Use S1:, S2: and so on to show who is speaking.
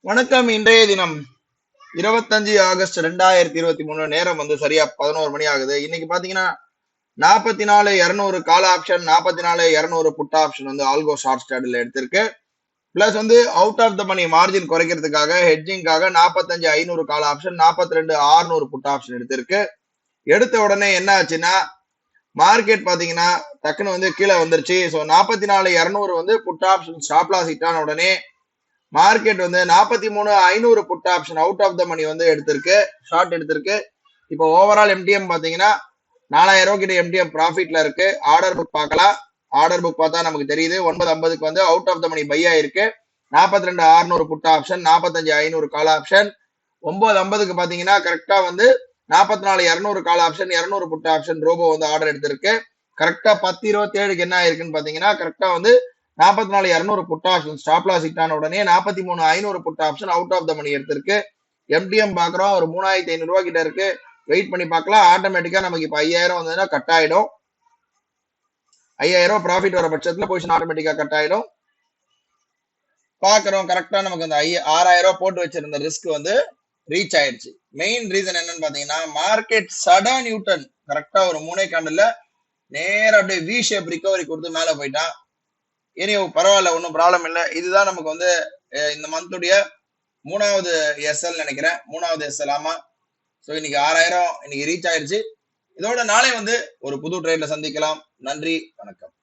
S1: வணக்கம். இன்றைய தினம் 25 ஆகஸ்ட் 2023 நேரம் சரியா 11 மணி ஆகுது. இன்னைக்கு பாத்தீங்கன்னா 44,200 call option, 44,200 put option algo short straddle எடுத்திருக்கு. Plus out of the money margin குறைக்கிறதுக்காக ஹெட்ஜிங்காக 45,500 கால் ஆப்ஷன், 42,600 புட் ஆப்ஷன் எடுத்திருக்கு. எடுத்த உடனே என்ன ஆச்சுன்னா மார்க்கெட் பாத்தீங்கன்னா டக்குன்னு கீழே வந்துருச்சு. So 44,200 put option stop loss ஹிட்டான உடனே market 43,500 put option out of the money எடுத்திருக்கு, ஷார்ட் எடுத்திருக்கு. இப்போ ஓவரால் எம்டிஎம் பாத்தீங்கன்னா 4,000 கிட்ட எம்டிஎம் ப்ராஃபிட்ல இருக்கு. ஆர்டர் புக் பார்க்கலாம். ஆர்டர் புக் பார்த்தா நமக்கு தெரியுது 950க்கு out of the money buy ஆயிருக்கு. 42,600 புட் ஆப்ஷன், 45,500 கால் ஆப்ஷன். 950க்கு பாத்தீங்கன்னா கரெக்டா 44,200 call option, 200 put option robo order எடுத்திருக்கு. கரெக்டா 10:27க்கு என்ன ஆயிருக்குன்னு பாத்தீங்கன்னா கரெக்டா 44,200 put option stop loss hit ஆன உடனே 43,500 put option out of the money எடுத்திருக்கு. எம்டிஎம் பாக்குறோம் ஒரு 3,500 ரூபாய் கிட்ட இருக்கு. வெயிட் பண்ணி பார்க்கலாம். ஆட்டோமேட்டிக்கா நமக்கு இப்ப 5,000 வந்ததுன்னா கட் ஆயிடும். 5,000 ப்ராஃபிட் வர பட்சத்துல பொசிஷன் ஆட்டோமேட்டிக்கா கட் ஆயிடும். பாக்குறோம் கரெக்டா நமக்கு 6,000 போட்டு வச்சிருந்த ரிஸ்க் ரீச் ஆயிடுச்சு. மெயின் ரீசன் என்னன்னு பாத்தீங்கன்னா மார்க்கெட் சடன் நியூட்டன் கரெக்டா ஒரு 3 கேண்டில்ல நேரா அப்படியே வி ஷேப் ரிகவரி கொடுத்து மேல போயிட்டான். இனி பரவாயில்ல, ஒன்றும் ப்ராப்ளம் இல்லை. இதுதான் நமக்கு இந்த மந்த்துடைய 3வது எஸ்எல் நினைக்கிறேன். 3வது எஸ்எல். ஆமா. ஸோ இன்னைக்கு 6,000 இன்னைக்கு ரீச் ஆயிடுச்சு. இதோட நாளை ஒரு புது ட்ரேட்ல சந்திக்கலாம். நன்றி, வணக்கம்.